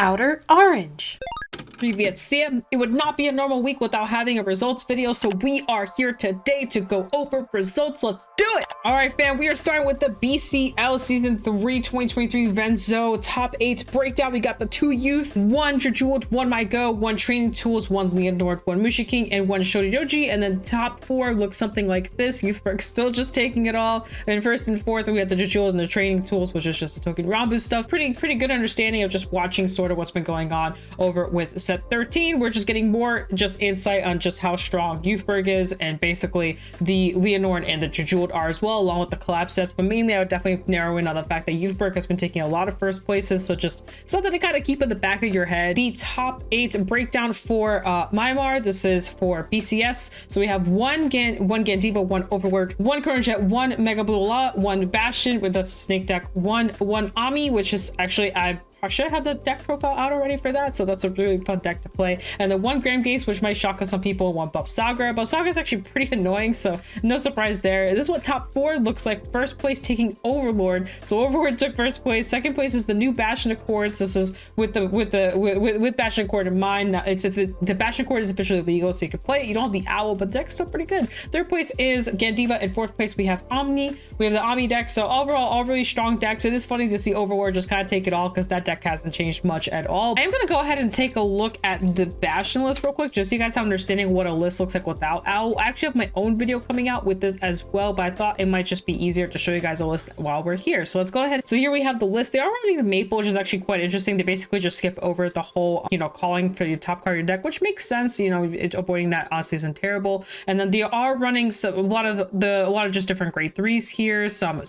Outer Orange. Привет всем! It would not be a normal week without having a results video, so we are here today to go over results. Let's do it! Alright fam, we are starting with the BCL Season 3 2023 Venzo Top 8 breakdown. We got the 2 youth, 1 Jejeweled, 1 MyGo, 1 Training Tools, 1 Leonord, 1 Mushiking, and 1 Shoridoji, and then top 4 looks something like this. Youthberg still just taking it all, and first and fourth we had the Jejeweled and the Training Tools, which is just the token Rambu stuff. Pretty good understanding of just watching sort of what's been going on over with set 13. We're just getting more just insight on just how strong Youthberg is, and basically the Leonord and the Jejeweled are as well, along with the collab sets. But mainly I would definitely narrow in on the fact that Youthberg has been taking a lot of first places, so just something to kind of keep in the back of your head. The top 8 breakdown for Myanmar. This is for BCS. So we have one Gandiva, 1 Overlord, 1 Chronojet, 1 Mega Bula, 1 Bastion, with that's Snake deck, 1 Ami, which is actually I should have the deck profile out already for that, so that's a really fun deck to play. And then 1 Gram Gaze, which might shock some people, 1 Bubsaga. Bubsaga is actually pretty annoying, so no surprise there. This is what top 4 looks like. First place taking Overlord. So Overlord took first place. Second place is the new Bastion Accords. This is with Bastion Accord in mind. It's if the Bastion Accord is officially legal, so you can play it. You don't have the Owl, but the deck's still pretty good. Third place is Gandiva, and fourth place we have Omni. We have the Omni deck. So overall, all really strong decks. It is funny to see Overlord just kind of take it all, because that deck hasn't changed much at all. I'm gonna go ahead and take a look at the Bastion list real quick, just so you guys have an understanding what a list looks like without Owl. I actually have my own video coming out with this as well, but I thought it might just be easier to show you guys a list while we're here. So let's go ahead. So here we have the list. They are running the Maple, which is actually quite interesting. They basically just skip over the whole, calling for your top card of your deck, which makes sense. Avoiding that honestly isn't terrible. And then they are running a lot of just different grade 3s here. Some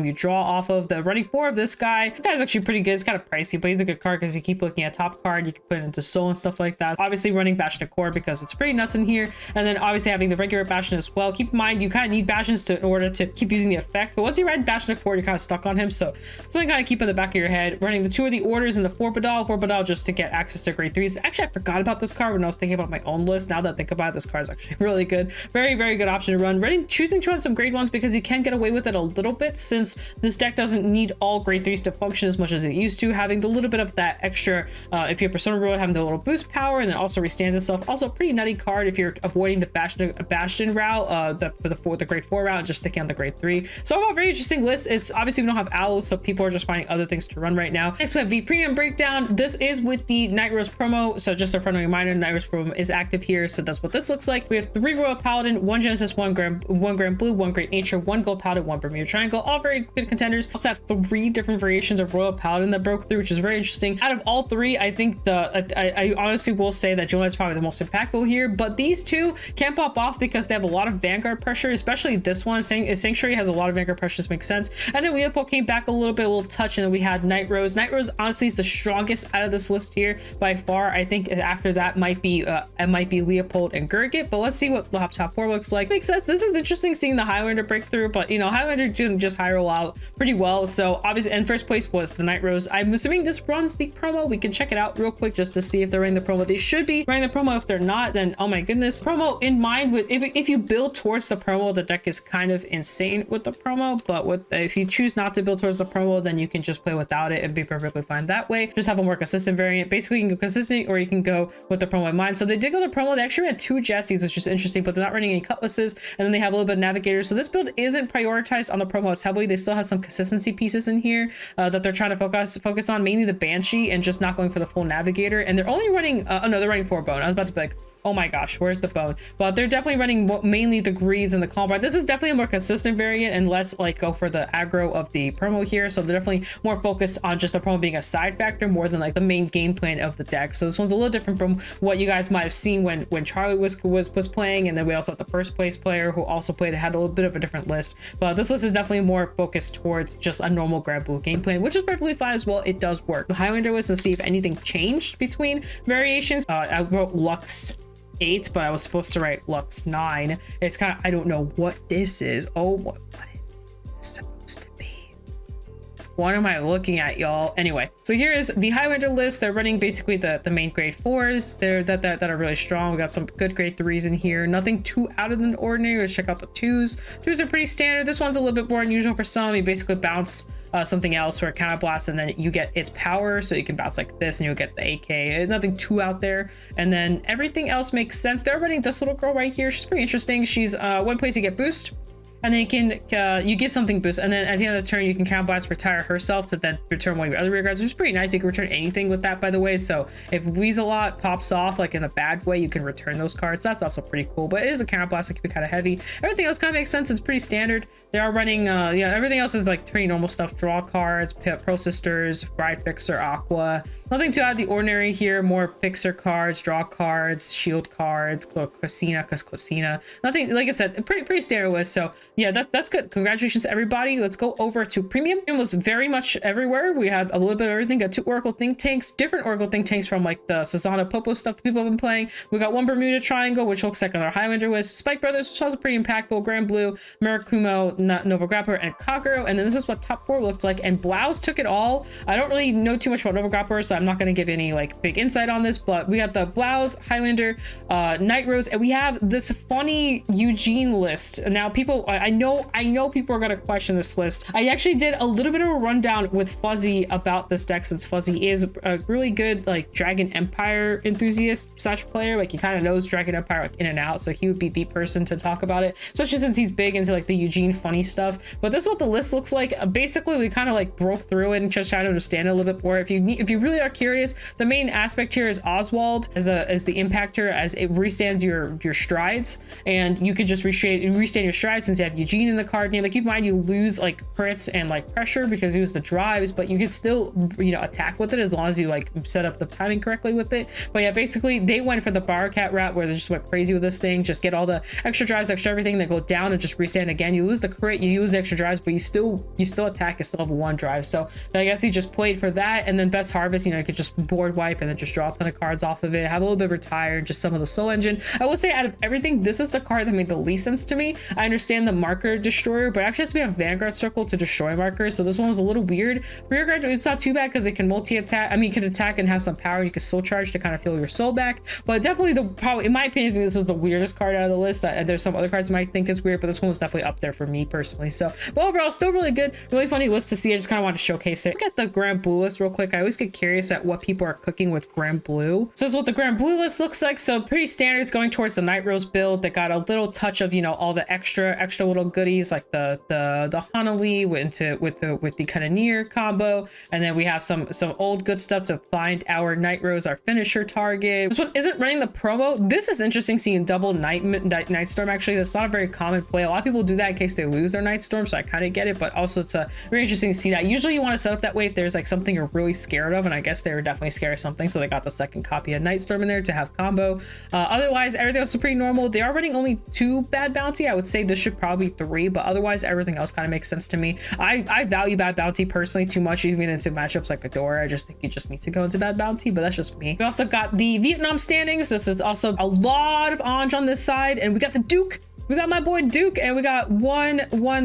you draw off of. The running 4 of this guy. This guy's actually pretty good. It's kind of pricey, but he's a good card because you keep looking at top card. You can put it into soul and stuff like that. Obviously running Bastion Accord because it's pretty nuts in here, and then obviously having the regular Bastion as well. Keep in mind you kind of need Bastions in order to keep using the effect, but once you ride Bastion Accord you're kind of stuck on him, so something kind of keep in the back of your head. Running the 2 of the orders and the 4 Badal just to get access to grade 3s. Actually, I forgot about this card when I was thinking about my own list. Now that I think about it, this card is actually really good. Very good option to run. Choosing to run some grade 1s because you can get away with it a little bit, since this deck doesn't need all grade 3s to function as much as it used to. Having the little bit of that extra, if you're Persona Road, having the little boost power, and then also restands itself. Also a pretty nutty card if you're avoiding the Bastion route, the grade 4 route, and just sticking on the grade 3. So overall, very interesting list. It's obviously we don't have Owls, so people are just finding other things to run right now. Next we have the premium breakdown. This is with the Night Rose promo, so just a friendly reminder, Night Rose promo is active here, so that's what this looks like. We have 3 Royal Paladin, 1 Genesis, 1 Grand Blue, 1 Great Nature, 1 Gold Paladin, 1 Bermuda Triangle. All very good contenders. Also have 3 different variations of Royal Paladin that broke through, which is very interesting. Out of all 3, I think I honestly will say that Julian is probably the most impactful here, but these 2 can pop off because they have a lot of Vanguard pressure, especially this one. Sanctuary has a lot of Vanguard pressure, this makes sense. And then Weeaboo came back a little touch, and then we had Night Rose. Night Rose honestly is the strongest out of this list here by far. I think after that might be Leopold and Gurgit, but let's see what the top 4 looks like. Makes sense. This is interesting seeing the Highlander breakthrough, but Highlander didn't just high roll out pretty well. So obviously, and first place was the Night Rose. I'm assuming this runs the promo. We can check it out real quick just to see if they're running the promo. They should be running the promo. If they're not, then oh my goodness. Promo in mind, with if you build towards the promo, the deck is kind of insane with the promo, but if you choose not to build towards the promo, then you can just play without it and be perfectly fine that way. Just have a more consistent variant. Basically, you can go consistent, or you can go with the promo in mind. So they did go the promo. They actually ran 2 Jessies, which is interesting, but they're not running any Cutlasses, and then they have a little bit of Navigators. So this build isn't prioritized on the promo as heavily. They still have some consistency pieces in here that they're trying to focus on, mainly the Banshee, and just not going for the full Navigator. And they're only running oh no, they're running 4 Bone. I was about to be like, oh my gosh, where's the bone? But they're definitely running mainly the greeds and the Columbine. This is definitely a more consistent variant and less like go for the aggro of the promo here. So they're definitely more focused on just the promo being a side factor more than like the main game plan of the deck. So this one's a little different from what you guys might have seen when Charlie was playing. And then we also have the first place player who also had a little bit of a different list. But this list is definitely more focused towards just a normal Grand Blue game plan, which is perfectly fine as well. It does work. The Highlander list, and see if anything changed between variations. I wrote Lux 8, but I was supposed to write Lux 9. It's kind of, I don't know what this is. Oh, what is this supposed to be? What am I looking at, y'all? Anyway, so here is the Highlander list. They're running basically the main grade 4s. They're that are really strong. We got some good grade 3s in here. Nothing too out of the ordinary. Let's check out the 2s. 2s are pretty standard. This one's a little bit more unusual for some. You basically bounce something else for a counter blast, and then you get its power, so you can bounce like this and you'll get the AK. Nothing too out there, and then everything else makes sense. They're running this little girl right here. She's pretty interesting. She's one place you get boost, and then you can you give something boost, and then at the end of the turn you can counter blast retire herself to then return one of your other rear guards, which is pretty nice. You can return anything with that, by the way. So if Weasel-Lot pops off like in a bad way, you can return those cards. That's also pretty cool, but it is a counter blast. It can be kind of heavy. Everything else kind of makes sense. It's pretty standard. They are running yeah, everything else is like pretty normal stuff. Draw cards, Pro Sisters, Bride Fixer, Aqua. Nothing too out of the ordinary here. More fixer cards, draw cards, shield cards, Quasina. Nothing, like I said, pretty standard list. So yeah, that's good. Congratulations to everybody. Let's go over to premium. It was very much everywhere. We had a little bit of everything. Got 2 Oracle Think Tanks, different Oracle Think Tanks from like the Susanna Popo stuff that people have been playing. We got 1 Bermuda Triangle, which looks like on our Highlander list. Spike Brothers, which was pretty impactful. Grand Blue, Murakumo, Nova Grappler, and Kagero. And then this is what top 4 looked like. And Blouse took it all. I don't really know too much about Nova Grappler, so I'm not going to give any like big insight on this. But we got the Blouse, Highlander, Night Rose, and we have this funny Eugene list. Now, people, I know people are going to question this list. I actually did a little bit of a rundown with Fuzzy about this deck, since Fuzzy is a really good like Dragon Empire enthusiast / player. Like he kind of knows Dragon Empire like in and out, so he would be the person to talk about it, especially since he's big into like the Eugene funny stuff. But this is what the list looks like. Basically, we kind of like broke through it and just try to understand it a little bit more. If you really are curious, the main aspect here is Oswald as the impactor, as it restands your strides, and you could just restand your strides since you have Eugene in the card name. Like keep in mind, you lose like crits and like pressure because you use the drives, but you can still, you know, attack with it as long as you like set up the timing correctly with it. But yeah, basically they went for the Barcat route where they just went crazy with this thing. Just get all the extra drives, extra everything, then go down and just restand again. You lose the crit, you use the extra drives, but you still attack. You still have 1 drive. So I guess he just played for that. And then Best Harvest, you know, you could just board wipe and then just draw a ton of cards off of it. Have a little bit of retire and just some of the Soul Engine. I will say out of everything, this is the card that made the least sense to me. I understand the marker destroyer, but actually has to be on Vanguard Circle to destroy markers. So this one was a little weird. Rear guard, it's not too bad because it can multi-attack. I mean, you can attack and have some power. You can soul charge to kind of feel your soul back. But definitely probably, in my opinion, this is the weirdest card out of the list. There's some other cards you might think is weird, but this one was definitely up there for me personally. So, but overall, still really good, really funny list to see. I just kind of want to showcase it. Look at the Grand Blue list real quick. I always get curious at what people are cooking with Grand Blue. So this is what the Grand Blue list looks like. So pretty standard. It's going towards the Night Rose build that got a little touch of, you know, all the extra little goodies like the Hanali with the Cannoneer combo, and then we have some old good stuff to find our Night Rose, our finisher target. This one isn't running the promo. This is interesting, seeing double Night Storm. Actually, that's not a very common play. A lot of people do that in case they lose their Night Storm, so I kind of get it, but also it's very interesting to see that. Usually you want to set up that way if there's like something you're really scared of, and I guess they were definitely scared of something, so they got the second copy of Night Storm in there to have combo. Otherwise, everything else is pretty normal. They are running only 2 Bad Bounty. I would say this should probably be 3, but otherwise everything else kind of makes sense to me. I value Bad Bounty personally too much, even into matchups like Ghidorah. I just think you just need to go into Bad Bounty, but that's just me. We also got the Vietnam standings. This is also a lot of Anj on this side, and we got the Duke. We got my boy Duke, and we got one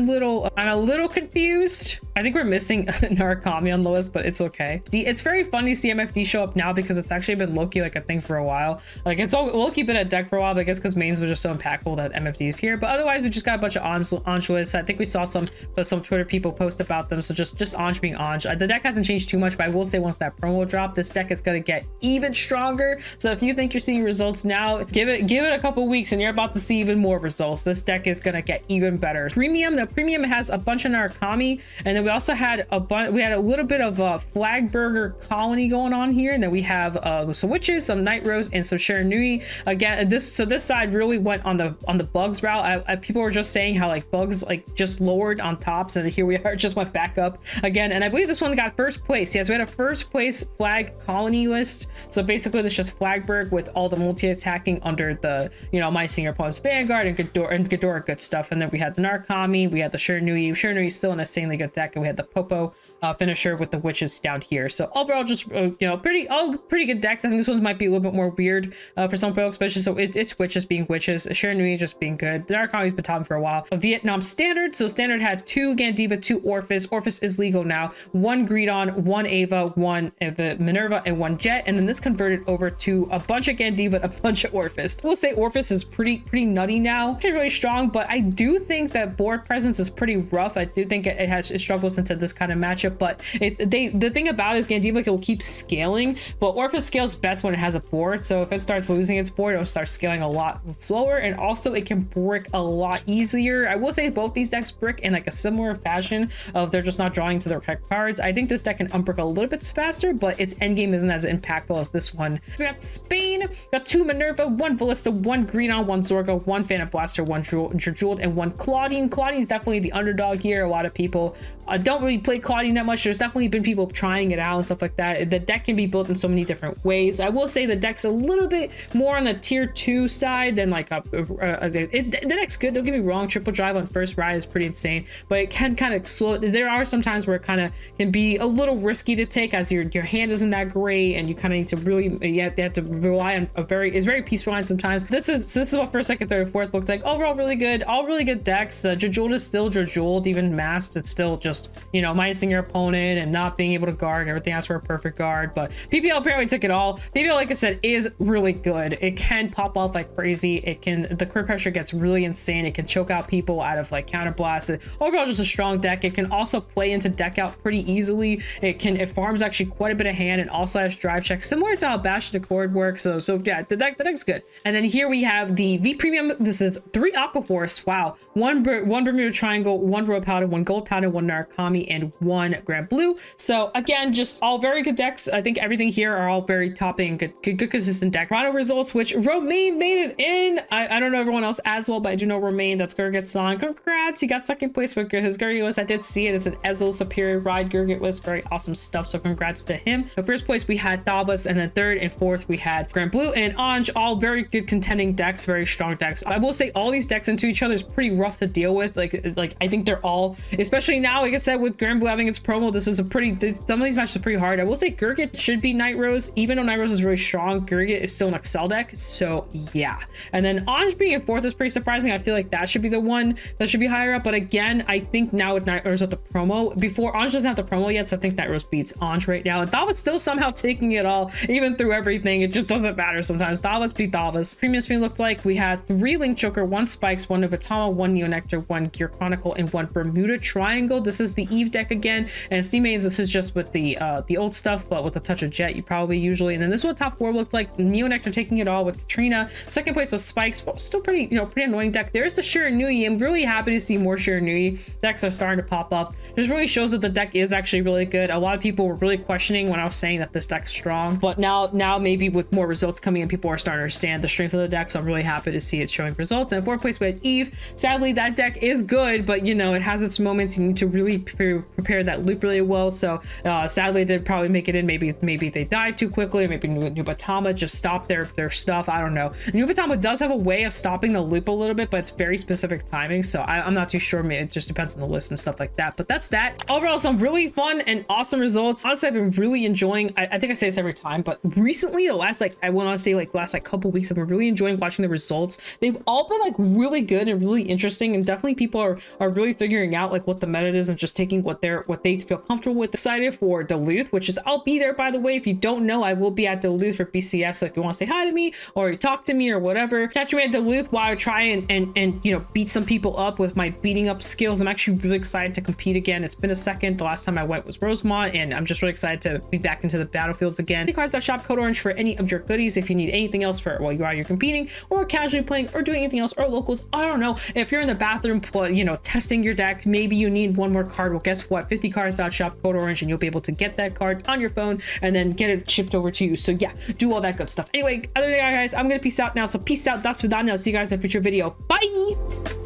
little, I'm a little confused. I think we're missing Narukami on the list, but it's okay. It's very funny to see MFD show up now because it's actually been low-key like a thing for a while. Like it's all low-key been a deck for a while, but I guess because mains were just so impactful that MFD is here. But otherwise, we just got a bunch of Anj lists. I think we saw some Twitter people post about them. So just Anj being Anj. The deck hasn't changed too much, but I will say once that promo drop, this deck is gonna get even stronger. So if you think you're seeing results now, give it a couple weeks and you're about to see even more results. This deck is gonna get even better. The premium has a bunch of Narukami, and then we also had a little bit of a Flagburger Colony going on here, and then we have some witches, some Night Rose, and some Shiranui. Again, this side really went on the bugs route. People were just saying how like bugs like just lowered on tops, and here we are, just went back up again. And I believe this one got first place. Yes, we had a first place Flag Colony list. So basically, it's just Flagburg with all the multi-attacking under the, you know, My Senior Opponent's Vanguard and Ghidorah good stuff. And then we had the Narukami, we had the Shiranui. Shiranui's still an insanely good deck, and we had the Popo finisher with the witches down here. So overall, just you know, pretty good decks. I think this one might be a little bit more weird for some folks, especially so it's witches being witches, Shiranui just being good. The Narcomi's been top for a while. A Vietnam standard. So standard had 2 Gandiva, 2 Orphis. Orphis is legal now. 1 Greedon, 1 Ava, 1 the Minerva, and 1 Jet. And then this converted over to a bunch of Gandiva, a bunch of Orphis. We'll say Orphis is pretty nutty now. It's really strong, but I do think that board presence is pretty rough. I do think it struggles into this kind of matchup, but the thing about it is Gandiva will keep scaling, but Orphis scales best when it has a board. So if it starts losing its board, it'll start scaling a lot slower, and also it can brick a lot easier. I will say both these decks brick in like a similar fashion of they're just not drawing to their correct cards. I think this deck can unbrick a little bit faster, but its endgame isn't as impactful as this one. We got Spain, we got 2 Minerva, 1 Ballista, 1 Greedon, 1 Zorga, 1 Phantom Blaster, 1 Jeweled, and 1 Claudine. Claudine is definitely the underdog here. A lot of people don't really play Claudine that much. There's definitely been people trying it out and stuff like that. The deck can be built in so many different ways. I will say the deck's a little bit more on the tier 2 side than like the deck's good, don't get me wrong. Triple drive on first ride is pretty insane, but it can kind of slow. There are some times where it kind of can be a little risky to take as your hand isn't that great, and you kind of need to really you have to rely on it's very peaceful line sometimes. This is what first, second, third, fourth looks like. Overall really good, all really good decks. The Jejuled is still Jejuled, even masked. It's still just, you know, minusing your opponent and not being able to guard. Everything asks for a perfect guard, but PPL apparently took it all. PPL, like I said, is really good. It can pop off like crazy. The crit pressure gets really insane. It can choke out people out of like counter blasts. Overall, just a strong deck. It can also play into deck out pretty easily. It farms actually quite a bit of hand and also has drive check, similar to how Bash the Chord works. So yeah, the deck's good. And then here we have the V Premium. This is 3 Aquaforce. Wow, 1 Bermuda Triangle, 1 Royal Paladin, 1 Gold Paladin, 1 Narcomi, and 1 Grand Blue. So again, just all very good decks. I think everything here are all very topping, good consistent deck. Rondo results, which Romain made it in. I don't know everyone else as well, but I do know Romain. That's Gurgit-san. Congrats, he got second place with his Gurgit list. I did see it. It's an Ezel Superior Ride Gurgit list. Very awesome stuff. So congrats to him. The first place we had Davos, and then third and fourth we had Grand Blue and Anj. All very good contending decks, very strong decks. I will say all these decks into each other is pretty rough to deal with. Like I think they're all, especially now, like I said, with Grand Blue having its promo, this is some of these matches are pretty hard. I will say Gurgit should be Night Rose, even though Night Rose is really strong. Gurgit is still an Excel deck, so yeah. And then Anj being in fourth is pretty surprising. I feel like that should be the one that should be higher up, but again, I think now with Night Rose with the promo, before Anj doesn't have the promo yet, so I think Night Rose beats Anj right now. And Davos still somehow taking it all, even through everything. It just doesn't matter sometimes. Davos beat Davos. Premium screen looks like we had 3 Link Choker, 1 Spikes, 1 Nubatama, 1 Neo Nectar, 1 Gear Chronicle, and 1 Bermuda Triangle. This is the Eve deck again, and Steam Maze, this is just with the old stuff, but with a touch of Jet, you probably usually. And then this is what top 4 looks like. Neo Nectar taking it all with Katrina. Second place was Spikes, but still pretty annoying deck. There's the Shiranui. I'm really happy to see more Shiranui decks are starting to pop up. This really shows that the deck is actually really good. A lot of people were really questioning when I was saying that this deck's strong, but now maybe with more results coming in, people are starting to understand the strength of the deck. So I'm really happy to see it showing results. And fourth place we had Eve. Sadly, that deck is good, but you know, it has its moments. You need to really prepare that loop really well. So sadly, it did probably make it in. Maybe they died too quickly, or maybe Nubatama just stopped their stuff. I don't know. Nubatama does have a way of stopping the loop a little bit, but it's very specific timing. So I'm not too sure. It just depends on the list and stuff like that. But that's that. Overall, some really fun and awesome results. Honestly, I've been really enjoying. I think I say this every time, but recently, the last couple weeks, I've been really enjoying watching the results. They've all been like really good and really interesting, and definitely people are really figuring out like what the meta is and just taking what they feel comfortable with. Excited for Duluth, which is I'll be there, by the way. If you don't know, I will be at Duluth for BCS. So if you want to say hi to me or you talk to me or whatever, catch me at Duluth while I try and beat some people up with my beating up skills. I'm actually really excited to compete again. It's been a second. The last time I went was Rosemont, and I'm just really excited to be back into the battlefields again. Cards.shop, code orange for any of your goodies. If you need anything else for while you're competing or casually playing or doing anything else, or locals, I don't know. If you're in the bathroom, testing your deck, maybe you need one more card. Well, guess what? 50cards.shop, code orange, and you'll be able to get that card on your phone and then get it shipped over to you. So yeah, do all that good stuff. Anyway, other than that, guys, I'm gonna peace out now. So peace out. Das vidanya. I'll see you guys in a future video. Bye.